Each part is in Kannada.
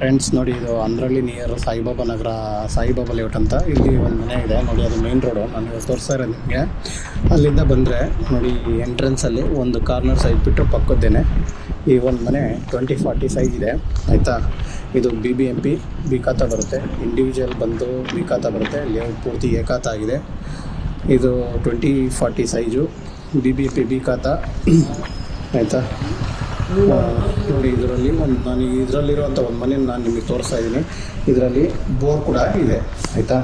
ಫ್ರೆಂಡ್ಸ್ ನೋಡಿ, ಇದು ಅಂದ್ರಳ್ಳಿ ನಿಯರ್ ಸಾಯಿಬಾಬಾ ನಗರ, ಸಾಯಿಬಾಬಾ ಲೇಔಟ್ ಅಂತ. ಇಲ್ಲಿ ಒಂದು ಮನೆ ಇದೆ ನೋಡಿ, ಅದು ಮೇನ್ ರೋಡು. ನಾನು ತೋರಿಸ್ತಾ ಇರೋದು ನಿಮಗೆ. ಅಲ್ಲಿಂದ ಬಂದರೆ ನೋಡಿ, ಎಂಟ್ರೆನ್ಸಲ್ಲಿ ಒಂದು ಕಾರ್ನರ್ ಸೈಡ್ ಬಿಟ್ಟು ಪಕ್ಕದ್ದೇನೆ ಈ ಒಂದು ಮನೆ 20-40 ಸೈಜ್ ಇದೆ, ಆಯಿತಾ. ಇದು BBMP ಬಿ ಖಾತಾ ಬರುತ್ತೆ, ಇಂಡಿವಿಜುವಲ್ ಬಂದು ಬಿ ಖಾತಾ ಬರುತ್ತೆ. ಲೇಔಟ್ ಪೂರ್ತಿ ಎ ಖಾತಾ ಆಗಿದೆ. ಇದು 20-40 ಸೈಜು BBMP ಬಿ ಖಾತಾ, ಆಯಿತಾ. ನೋಡಿ, ಇದರಲ್ಲಿ ನಾನು ಇದರಲ್ಲಿರುವಂಥ ಒಂದು ಮನೆ ನಾನು ನಿಮಗೆ ತೋರಿಸ್ತಾ ಇದ್ದೀನಿ. ಇದರಲ್ಲಿ ಬೋರ್ ಕೂಡ ಇದೆ, ಆಯಿತಾ.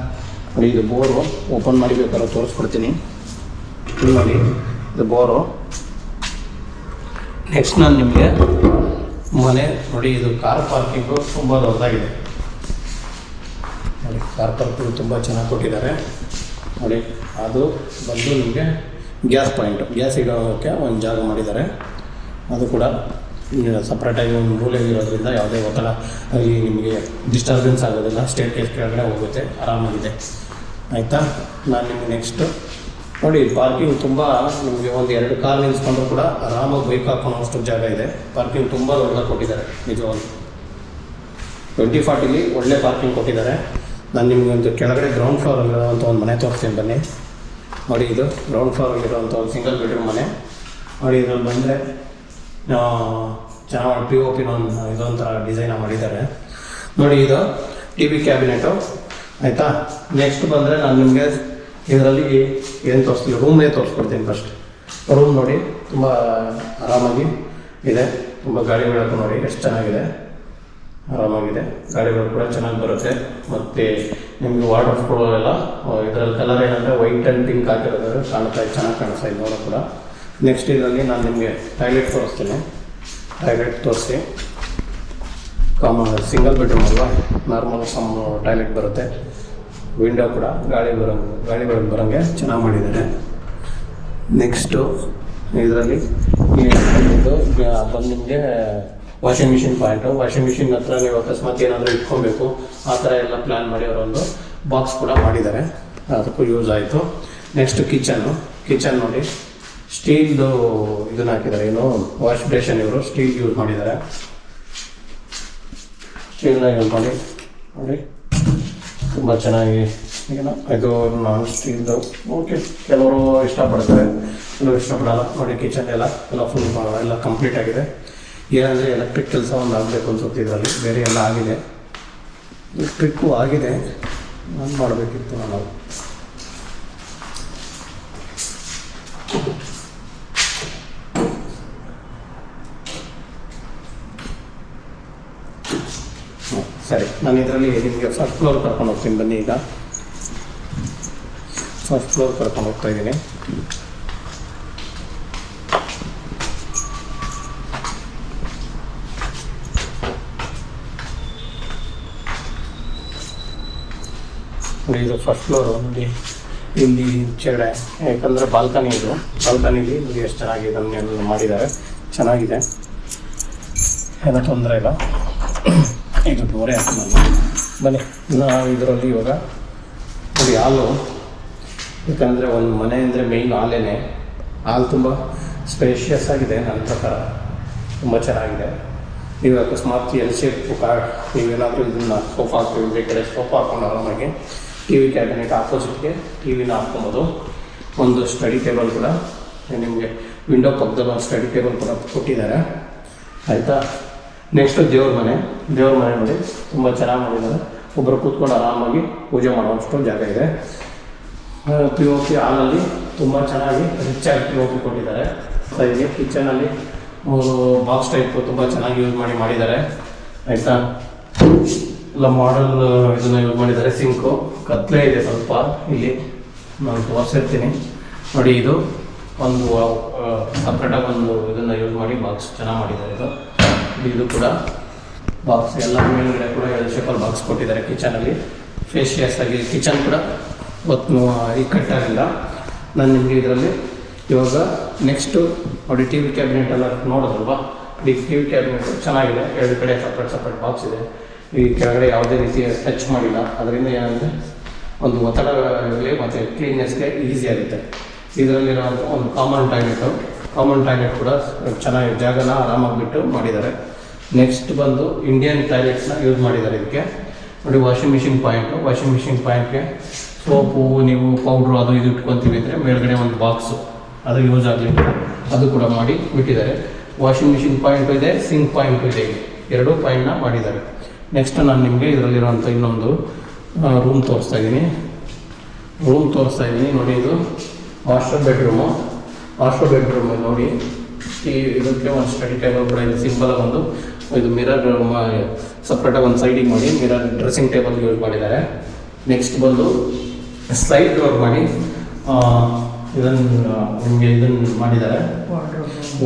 ನೋಡಿ, ಇದು ಬೋರು ಓಪನ್ ಮಾಡಿ ಬೇಕಾದ್ರೆ ತೋರಿಸ್ಕೊಡ್ತೀನಿ. ನೋಡಿ, ಇದು ಬೋರು. ನೆಕ್ಸ್ಟ್ ನಾನು ನಿಮಗೆ ಮನೆ ನೋಡಿ, ಇದು ಕಾರ್ ಪಾರ್ಕಿಂಗು ತುಂಬ ದೊಡ್ಡದಾಗಿದೆ ನೋಡಿ. ಕಾರ್ ಪಾರ್ಕಿಂಗ್ ತುಂಬ ಚೆನ್ನಾಗಿ ಕೊಟ್ಟಿದ್ದಾರೆ ನೋಡಿ. ಅದು ಬಂದು ನಿಮಗೆ ಗ್ಯಾಸ್ ಪಾಯಿಂಟು, ಗ್ಯಾಸ್ ಇಡೋಕ್ಕೆ ಒಂದು ಜಾಗ ಮಾಡಿದ್ದಾರೆ. ಅದು ಕೂಡ ಸಪ್ರೇಟಾಗಿ ಒಂದು ಮೂಲೆಗಿರೋದ್ರಿಂದ ಯಾವುದೇ ಒತ್ತಡ ಅಲ್ಲಿ ನಿಮಗೆ ಡಿಸ್ಟರ್ಬೆನ್ಸ್ ಆಗೋದಿಲ್ಲ. ಸ್ಟೇರ್ ಕೇಸ್ ಕೆಳಗಡೆ ಹೋಗುತ್ತೆ, ಆರಾಮಾಗಿದೆ, ಆಯಿತಾ. ನಾನು ನಿಮಗೆ ನೆಕ್ಸ್ಟು ನೋಡಿ, ಪಾರ್ಕಿಂಗ್ ತುಂಬ ನಿಮಗೆ ಒಂದು 2 ಕಾರ್ ನಿಲ್ಲಿಸ್ಕೊಂಡ್ರು ಕೂಡ ಆರಾಮಾಗಿ ಬೈಕ್ ಹಾಕೋಣಷ್ಟು ಜಾಗ ಇದೆ. ಪಾರ್ಕಿಂಗ್ ತುಂಬ ದೊಡ್ಡದಾಗಿ ಕೊಟ್ಟಿದ್ದಾರೆ ನಿಜವಾಗಿ. 20-40ಲಿ ಒಳ್ಳೆ ಪಾರ್ಕಿಂಗ್ ಕೊಟ್ಟಿದ್ದಾರೆ. ನಾನು ನಿಮಗೆ ಒಂದು ಕೆಳಗಡೆ ಗ್ರೌಂಡ್ ಫ್ಲೋರಲ್ಲಿರೋವಂಥ ಒಂದು ಮನೆ ತೋರಿಸ್ತೀನಿ ಬನ್ನಿ. ನೋಡಿ, ಇದು ಗ್ರೌಂಡ್ ಫ್ಲೋರಲ್ಲಿರೋವಂಥ ಒಂದು ಸಿಂಗಲ್ ಬೆಡ್ರೂಮ್ ಮನೆ ನೋಡಿ. ಇದ್ರಲ್ಲಿ ಬಂದರೆ ಚೆನ್ನಾಗಿ POP ಇದೊಂಥರ ಡಿಸೈನ ಮಾಡಿದ್ದಾರೆ ನೋಡಿ. ಇದು TV ಕ್ಯಾಬಿನೆಟು, ಆಯಿತಾ. ನೆಕ್ಸ್ಟ್ ಬಂದರೆ ನಾನು ನಿಮಗೆ ಇದರಲ್ಲಿ ಏನು ತೋರಿಸ್ತೀನಿ, ರೂಮೇ ತೋರಿಸ್ಕೊಡ್ತೀನಿ. ಫಸ್ಟ್ ರೂಮ್ ನೋಡಿ, ತುಂಬ ಆರಾಮಾಗಿ ಇದೆ. ತುಂಬ ಗಾಳಿ ಬೆಳಕು ನೋಡಿ ಎಷ್ಟು ಚೆನ್ನಾಗಿದೆ, ಆರಾಮಾಗಿದೆ. ಗಾಳಿ ಬೆಳಕು ಕೂಡ ಚೆನ್ನಾಗಿ ಬರುತ್ತೆ. ಮತ್ತು ನಿಮಗೆ ವಾರ್ಡ್ರೋಬ್ ಕೊಡೋಲ್ಲ. ಇದರಲ್ಲಿ ಕಲರ್ ಏನಂದರೆ ವೈಟ್ ಆ್ಯಂಡ್ ಪಿಂಕ್ ಹಾಕಿರೋದು ಕಾಣ್ತಾ, ಚೆನ್ನಾಗಿ ಕಾಣಿಸ್ತಾ ಇದೆ ನೋಡೋ ಕೂಡ. ನೆಕ್ಸ್ಟ್ ಇದರಲ್ಲಿ ನಾನು ನಿಮಗೆ ಟಾಯ್ಲೆಟ್ ತೋರಿಸ್ತೀನಿ. ಟಾಯ್ಲೆಟ್ ತೋರಿಸಿ, ಸಿಂಗಲ್ ಬೆಡ್ರೂಮ್ ಅಲ್ವಾ, ನಾರ್ಮಲ್ ಟಾಯ್ಲೆಟ್ ಬರುತ್ತೆ. ವಿಂಡೋ ಕೂಡ ಗಾಳಿ ಬರೋಂಗೆ ಚೆನ್ನಾಗಿ ಮಾಡಿದ್ದಾರೆ. ನೆಕ್ಸ್ಟು ಇದರಲ್ಲಿ ಬಂದು ನಿಮಗೆ washing machine point. Washing machine ಹತ್ರ ನೀವು ಅಕಸ್ಮಾತ್ ಏನಾದರೂ ಇಟ್ಕೊಬೇಕು, ಆ ಥರ ಎಲ್ಲ ಪ್ಲ್ಯಾನ್ ಮಾಡಿ ಅವರೊಂದು ಬಾಕ್ಸ್ ಕೂಡ ಮಾಡಿದ್ದಾರೆ, ಅದಕ್ಕೂ ಯೂಸ್ ಆಯಿತು. ನೆಕ್ಸ್ಟ್ ಕಿಚನ್ ನೋಡಿ, ಸ್ಟೀಲ್ದು ಇದನ್ನು ಹಾಕಿದ್ದಾರೆ. ಏನು ವಾಶ್ ಬೇಷನ್ ಇವರು ಸ್ಟೀಲ್ ಯೂಸ್ ಮಾಡಿದ್ದಾರೆ. ಸ್ಟೀಲ್ನ ಯೂಸ್ ಮಾಡಿ ನೋಡಿ, ತುಂಬ ಚೆನ್ನಾಗಿ. ಇದು ನಾನ್ ಸ್ಟೀಲ್ದು ಓಕೆ, ಕೆಲವರು ಇಷ್ಟಪಡ್ತಾರೆ, ಕೆಲವರು ಇಷ್ಟಪಡಲ್ಲ ನೋಡಿ. ಕಿಚನ್ ಎಲ್ಲ ಫುಲ್ ಎಲ್ಲ ಕಂಪ್ಲೀಟ್ ಆಗಿದೆ. ಏನಂದರೆ ಎಲೆಕ್ಟ್ರಿಕ್ ಕೆಲಸ ಒಂದು ಆಗಬೇಕು ಅನ್ಸುತ್ತೆ ಇದರಲ್ಲಿ. ಬೇರೆ ಎಲ್ಲ ಆಗಿದೆ, ಎಲೆಕ್ಟ್ರಿಕ್ಕು ಆಗಿದೆ. ನಾನು ಮಾಡಬೇಕಿತ್ತು ನಾನು. ಸರಿ, ನಾನು ಇದರಲ್ಲಿ ನಿಮಗೆ ಫಸ್ಟ್ ಫ್ಲೋರ್ ಕರ್ಕೊಂಡು ಹೋಗ್ತೀನಿ ಬನ್ನಿ. ಈಗ ಫಸ್ಟ್ ಫ್ಲೋರ್ ಕರ್ಕೊಂಡು ಹೋಗ್ತಾ ಇದ್ದೀನಿ. ಇದು ಫಸ್ಟ್ ಫ್ಲೋರು ನೋಡಿ. ಇಲ್ಲಿ ಚೆಗಡೆ, ಯಾಕಂದರೆ ಬಾಲ್ಕನಿ, ಇದು ಬಾಲ್ಕನಿಲಿ ನೋಡಿ ಎಷ್ಟು ಚೆನ್ನಾಗಿ ಇದನ್ನೆಲ್ಲ ಮಾಡಿದ್ದಾರೆ, ಚೆನ್ನಾಗಿದೆ, ಏನೋ ತೊಂದರೆ ಇಲ್ಲ. ಇದು ಡೋರೇ ಹಾಕೋಣ ಬನ್ನಿ. ನಾವು ಇದರಲ್ಲಿ ಇವಾಗ ನೋಡಿ ಹಾಲು, ಯಾಕಂದರೆ ಒಂದು ಮನೆ ಅಂದರೆ ಮೇಯ್ನ್ ಹಾಲೇನೆ. ಹಾಲು ತುಂಬ ಸ್ಪೇಷಿಯಸ್ ಆಗಿದೆ ನನ್ನ ಪ್ರಕಾರ, ತುಂಬ ಚೆನ್ನಾಗಿದೆ. ನೀವು ಅಕಸ್ಮಾತ್ ಎಲ್ ಶೇಪ್ ನೀವೇನಾದರೂ ಇದನ್ನು ಸೋಫಾ ಹಾಕ್ತೀವಿ, ಈ ಕಡೆ ಸೋಫಾ ಹಾಕ್ಕೊಂಡು ಆರಾಮಾಗಿ TV ಕ್ಯಾಬಿನೆಟ್ ಆಪೋಸಿಟ್ಗೆ TVನ ಹಾಕ್ಕೊಬೋದು. ಒಂದು ಸ್ಟಡಿ ಟೇಬಲ್ ಕೂಡ ನಿಮಗೆ ವಿಂಡೋ ಪಕ್ಕದಲ್ಲಿ ಒಂದು ಸ್ಟಡಿ ಟೇಬಲ್ ಕೂಡ ಕೊಟ್ಟಿದ್ದಾರೆ, ಆಯಿತಾ. ನೆಕ್ಸ್ಟು ದೇವ್ರ ಮನೆ ನೋಡಿ, ತುಂಬ ಚೆನ್ನಾಗಿ ಮಾಡಿದ್ದಾರೆ. ಒಬ್ಬರು ಕೂತ್ಕೊಂಡು ಆರಾಮಾಗಿ ಪೂಜೆ ಮಾಡುವಷ್ಟು ಜಾಗ ಇದೆ. POP ಹಾಲಲ್ಲಿ ತುಂಬ ಚೆನ್ನಾಗಿ ರಿಚಾಗಿ POP ಕೊಟ್ಟಿದ್ದಾರೆ. ಇದೆ ಕಿಚನಲ್ಲಿ ಬಾಕ್ಸ್ ಟೈಪು ತುಂಬ ಚೆನ್ನಾಗಿ ಯೂಸ್ ಮಾಡಿದ್ದಾರೆ, ಆಯಿತಾ. ಎಲ್ಲ ಮಾಡಲ್ ಇದನ್ನು ಯೂಸ್ ಮಾಡಿದ್ದಾರೆ. ಸಿಂಕು ಕತ್ಲೆ ಇದೆ ಸ್ವಲ್ಪ, ಇಲ್ಲಿ ನಾನು ತೋರಿಸಿರ್ತೀನಿ ನೋಡಿ. ಇದು ಒಂದು ಸಪ್ರೇಟಾಗಿ ಒಂದು ಇದನ್ನು ಯೂಸ್ ಮಾಡಿ ಬಾಕ್ಸ್ ಚೆನ್ನಾಗಿ ಮಾಡಿದ್ದಾರೆ. ಇದು ಕೂಡ ಬಾಕ್ಸ್ ಎಲ್ಲ ಮೇಲ್ಗಡೆ ಕೂಡ ಎಲ್ ಶೇಪಲ್ಲಿ ಬಾಕ್ಸ್ ಕೊಟ್ಟಿದ್ದಾರೆ. ಕಿಚನಲ್ಲಿ ಫೇಶಿಯಸ್ ಆಗಿ ಕಿಚನ್ ಕೂಡ ಇಕ್ಕಟ್ಟಾಗಿಲ್ಲ. ನಾನು ನಿಮಗೆ ಇದರಲ್ಲಿ ಇವಾಗ ನೆಕ್ಸ್ಟು ನೋಡಿ, TV ಕ್ಯಾಬಿನೆಟ್ ಎಲ್ಲ ನೋಡೋದಲ್ವಾ. TV ಕ್ಯಾಬಿನೆಟ್ ಚೆನ್ನಾಗಿದೆ, 2 ಕಡೆ ಸಪ್ರೇಟ್ ಬಾಕ್ಸ್ ಇದೆ. ಈ ಕೆಳಗಡೆ ಯಾವುದೇ ರೀತಿ ಟಚ್ ಮಾಡಿಲ್ಲ, ಅದರಿಂದ ಏನಂದರೆ ಒಂದು ಒತ್ತಡ ಇರಲಿ ಮತ್ತು ಕ್ಲೀನ್ನೆಸ್ಗೆ ಈಸಿ ಆಗುತ್ತೆ. ಇದರಲ್ಲಿರೋಂಥ ಒಂದು ಕಾಮನ್ ಟಾಯ್ಲೆಟ್ ಕೂಡ ಚೆನ್ನಾಗಿ ಜಾಗನ ಆರಾಮಾಗಿ ಬಿಟ್ಟು ಮಾಡಿದ್ದಾರೆ. ನೆಕ್ಸ್ಟ್ ಬಂದು ಇಂಡಿಯನ್ ಟಾಯ್ಲೆಟ್ಸ್ನ ಯೂಸ್ ಮಾಡಿದ್ದಾರೆ ಇದಕ್ಕೆ ನೋಡಿ. ವಾಷಿಂಗ್ ಮಿಷಿನ್ ಪಾಯಿಂಟ್ಗೆ ಸೋಪು ನೀವು ಪೌಡ್ರು ಅದು ಇದು ಇಟ್ಕೊತೀವಿ ಅಂದರೆ ಮೇಲ್ಗಡೆ ಒಂದು ಬಾಕ್ಸು ಅದು ಯೂಸ್ ಆಗಲಿ ಅದು ಕೂಡ ಮಾಡಿ ಬಿಟ್ಟಿದ್ದಾರೆ. ವಾಷಿಂಗ್ ಮಿಷಿನ್ ಪಾಯಿಂಟು ಇದೆ, ಸಿಂಕ್ ಪಾಯಿಂಟು ಇದೆ, ಎರಡೂ ಪಾಯಿಂಟ್ನ ಮಾಡಿದ್ದಾರೆ. ನೆಕ್ಸ್ಟ್ ನಾನು ನಿಮಗೆ ಇದರಲ್ಲಿರುವಂಥ ಇನ್ನೊಂದು ರೂಮ್ ತೋರಿಸ್ತಾ ಇದ್ದೀನಿ ನೋಡಿ. ಇದು ಮಾಸ್ಟರ್ ಬೆಡ್ರೂಮು ನೋಡಿ. ಇದಕ್ಕೆ ಒಂದು ಸ್ಟಡಿ ಟೇಬಲ್ ಕೂಡ ಇದೆ, ಸಿಂಪಲಾಗಿ ಒಂದು ಇದು ಮಿರರ್ ಸಪ್ರೇಟಾಗಿ ಒಂದು ಸೈಡಿಗೆ ಮಾಡಿ ಮಿರರ್ ಡ್ರೆಸ್ಸಿಂಗ್ ಟೇಬಲ್ ಯೂಸ್ ಮಾಡಿದ್ದಾರೆ. ನೆಕ್ಸ್ಟ್ ಬಂದು ಸ್ಲೈಡ್ ಡೋರ್ ಮಾಡಿ ಇದನ್ನು ಮಾಡಿದ್ದಾರೆ.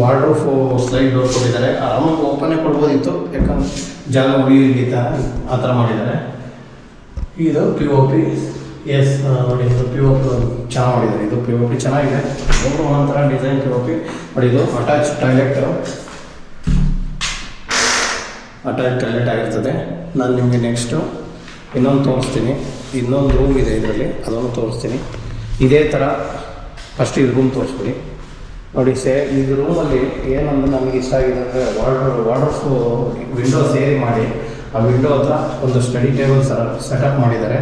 ವಾರ್ಡ್ರೋಬ್ ಸ್ಲೈಡ್ ಡೋರ್ ಕೊಟ್ಟಿದ್ದಾರೆ. ಆರಾಮಾಗಿ ಓಪನ್ನೇ ಕೊಡ್ಬೋದಿತ್ತು, ಯಾಕಂದ್ರೆ ಜಾಗ ಉಳಿಯಿತ ಆ ಥರ ಮಾಡಿದ್ದಾರೆ. ಇದು POP ನೋಡಿ. ಇದು POP ಚೆನ್ನಾಗಿ ಮಾಡಿದ್ದಾರೆ. ಇದು POP ಚೆನ್ನಾಗಿದೆ, ಒಂಥರ ಡಿಸೈನ್ POP ನೋಡಿ. ಇದು ಅಟ್ಯಾಚ್ ಟಾಯ್ಲೆಟ್ ಆಗಿರ್ತದೆ. ನಾನು ನಿಮಗೆ ನೆಕ್ಸ್ಟು ಇನ್ನೊಂದು ತೋರಿಸ್ತೀನಿ. ಇನ್ನೊಂದು ರೂಮ್ ಇದೆ ಇದರಲ್ಲಿ, ಅದನ್ನು ತೋರಿಸ್ತೀನಿ. ಇದೇ ಥರ ಫಸ್ಟ್ ಇದು ರೂಮ್ ತೋರಿಸ್ಬಿಡಿ ನೋಡಿ. ಇದು ರೂಮಲ್ಲಿ ಏನಂದ್ರೆ ನನಗೆ ಇಷ್ಟ ಆಗಿದೆ ಅಂದರೆ ವಾರ್ಡ್ರೋಬ್ ವಿಂಡೋ ಸೇರಿ ಮಾಡಿ ಆ ವಿಂಡೋ ಹತ್ರ ಒಂದು ಸ್ಟಡಿ ಟೇಬಲ್ ಸೆಟಪ್ ಮಾಡಿದ್ದಾರೆ.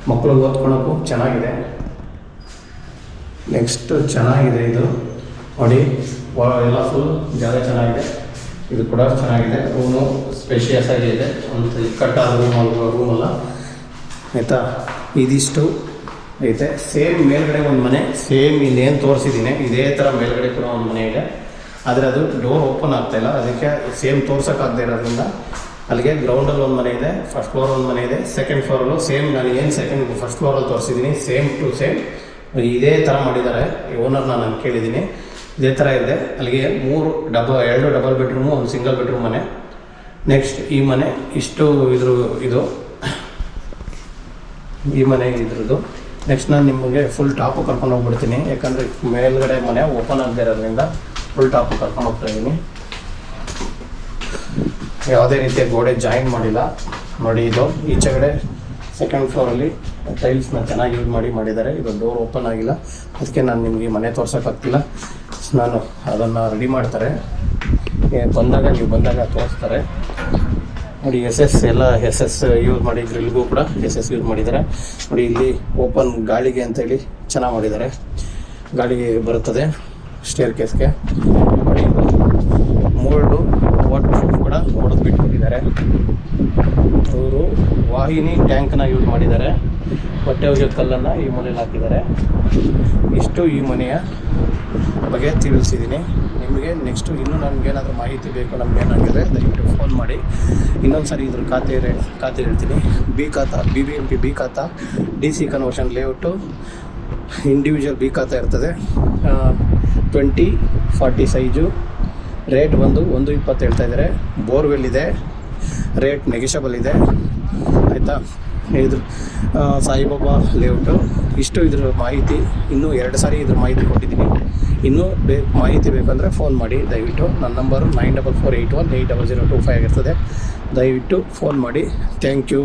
ಮಕ್ಕಳು ಓದ್ಕೊಳಕ್ಕೂ ಚೆನ್ನಾಗಿದೆ. ನೆಕ್ಸ್ಟ್ ಚೆನ್ನಾಗಿದೆ ಇದು ನೋಡಿ. ಎಲ್ಲ ಫುಲ್ ಜಾಗ ಚೆನ್ನಾಗಿದೆ. ಇದು ಕೂಡ ಚೆನ್ನಾಗಿದೆ. ರೂಮು ಸ್ಪೇಷಿಯಸ್ ಆಗಿ ಇದೆ, ಒಂದು ಕಟ್ಟಾದ ರೂಮಲ್ಲ ಆಯಿತಾ. ಇದಿಷ್ಟು ಐತೆ. ಸೇಮ್ ಮೇಲ್ಗಡೆ ಒಂದು ಮನೆ, ಸೇಮ್ ಇನ್ನೇನು ತೋರಿಸಿದ್ದೀನಿ ಇದೇ ಥರ ಮೇಲ್ಗಡೆ ಕೂಡ ಒಂದು ಮನೆ ಇದೆ. ಆದರೆ ಅದು ಡೋರ್ ಓಪನ್ ಆಗ್ತಾಯಿಲ್ಲ, ಅದಕ್ಕೆ ಸೇಮ್ ತೋರ್ಸೋಕ್ಕಾಗದೇ ಇರೋದ್ರಿಂದ ಅಲ್ಲಿಗೆ ಗ್ರೌಂಡಲ್ಲಿ ಒಂದು ಮನೆ ಇದೆ, ಫಸ್ಟ್ ಫ್ಲೋರ್ ಒಂದು ಮನೆ ಇದೆ, ಸೆಕೆಂಡ್ ಫ್ಲೋರಲ್ಲೂ ಸೇಮ್ ನಾನು ಏನು ಫಸ್ಟ್ ಫ್ಲೋರಲ್ಲಿ ತೋರಿಸಿದ್ದೀನಿ ಸೇಮ್ ಟು ಸೇಮ್ ಇದೇ ಥರ ಮಾಡಿದ್ದಾರೆ. ಓನರ್ನ ನಾನು ಕೇಳಿದ್ದೀನಿ, ಇದೇ ಥರ ಇದೆ. ಅಲ್ಲಿಗೆ 2 ಡಬಲ್ ಬೆಡ್ರೂಮು, ಒಂದು ಸಿಂಗಲ್ ಬೆಡ್ರೂಮ್ ಮನೆ. ನೆಕ್ಸ್ಟ್ ಈ ಮನೆ ಈ ಮನೆ ಇದ್ರದ್ದು. ನೆಕ್ಸ್ಟ್ ನಾನು ನಿಮಗೆ ಫುಲ್ ಟಾಪು ಕರ್ಕೊಂಡು ಹೋಗ್ಬಿಡ್ತೀನಿ, ಯಾಕಂದರೆ ಮೇಲ್ಗಡೆ ಮನೆ ಓಪನ್ ಆಗದೆ ಇರೋದ್ರಿಂದ ಫುಲ್ ಟಾಪು ಕರ್ಕೊಂಡು ಹೋಗ್ತಾ ಇದ್ದೀನಿ. ಯಾವುದೇ ರೀತಿಯ ಗೋಡೆ ಜಾಯಿನ್ ಮಾಡಿಲ್ಲ ನೋಡಿ. ಇದು ಈಚೆಗಡೆ ಸೆಕೆಂಡ್ ಫ್ಲೋರಲ್ಲಿ ಟೈಲ್ಸ್ನ ಚೆನ್ನಾಗಿ ಯೂಸ್ ಮಾಡಿದ್ದಾರೆ. ಇದು ಡೋರ್ ಓಪನ್ ಆಗಿಲ್ಲ, ಅದಕ್ಕೆ ನಾನು ನಿಮಗೆ ಮನೆ ತೋರ್ಸೋಕ್ಕಾಗ್ತಿಲ್ಲ. ನಾನು ಅದನ್ನು ರೆಡಿ ಮಾಡ್ತಾರೆ, ನೀವು ಬಂದಾಗ ತೋರಿಸ್ತಾರೆ ನೋಡಿ. ಎಲ್ಲ ಯೂಸ್ ಮಾಡಿ, ಗ್ರಿಲ್ಗೂ ಕೂಡ ಯೂಸ್ ಮಾಡಿದ್ದಾರೆ ನೋಡಿ. ಇಲ್ಲಿ ಓಪನ್ ಗಾಳಿಗೆ ಅಂತೇಳಿ ಚೆನ್ನಾಗಿ ಮಾಡಿದ್ದಾರೆ, ಗಾಳಿಗೆ ಬರುತ್ತದೆ ಸ್ಟೇರ್ ಕೇಸ್ಗೆ ನೋಡಿ. ಮೋಲ್ಡು ವಾಟರ್ ಪ್ರೂಫ್ ಕೂಡ ಹೊಡೆದು ಬಿಟ್ಬಿಟ್ಟಿದ್ದಾರೆ. ಅವರು ವಾಹಿನಿ ಟ್ಯಾಂಕ್ನ ಯೂಸ್ ಮಾಡಿದ್ದಾರೆ. ಬಟ್ಟೆ ಒಗೆಯೋ ಕಲ್ಲನ್ನು ಈ ಮನೇಲಿ ಹಾಕಿದ್ದಾರೆ. ಇಷ್ಟು ಈ ಮನೆಯ ಬಗ್ಗೆ ತಿಳಿಸಿದ್ದೀನಿ ನಿಮಗೆ. ನೆಕ್ಸ್ಟು ಇನ್ನೂ ನನಗೇನಾದರೂ ಮಾಹಿತಿ ಬೇಕು, ನಮಗೇನಾಗಿದೆ ದಯವಿಟ್ಟು ಫೋನ್ ಮಾಡಿ. ಇನ್ನೊಂದು ಸಾರಿ ಇದ್ರ ಖಾತೆ ಹೇಳ್ತೀನಿ. BBMP ಬಿ ಖಾತಾ DC conversion layout individual B ಖಾತಾ ಇರ್ತದೆ. 20-40 ಸೈಜು. ರೇಟ್ ಬಂದು 120 ಹೇಳ್ತಾ ಇದ್ದಾರೆ. ಬೋರ್ವೆಲ್ ಇದೆ, ರೇಟ್ ನೆಗೆಷಬಲ್ ಇದೆ ಆಯಿತಾ. ಇದು ಸಾಯಿಬಾಬಾ ಲೇಔಟು. ಇಷ್ಟು ಇದ್ರ ಮಾಹಿತಿ. ಇನ್ನೂ 2 ಸಾರಿ ಇದ್ರ ಮಾಹಿತಿ ಕೊಟ್ಟಿದ್ದೀನಿ. ಇನ್ನೂ ಮಾಹಿತಿ ಬೇಕಂದರೆ ಫೋನ್ ಮಾಡಿ ದಯವಿಟ್ಟು. ನನ್ನ ನಂಬರು 9448180025 ಆಗಿರ್ತದೆ. ದಯವಿಟ್ಟು ಫೋನ್ ಮಾಡಿ. Thank you.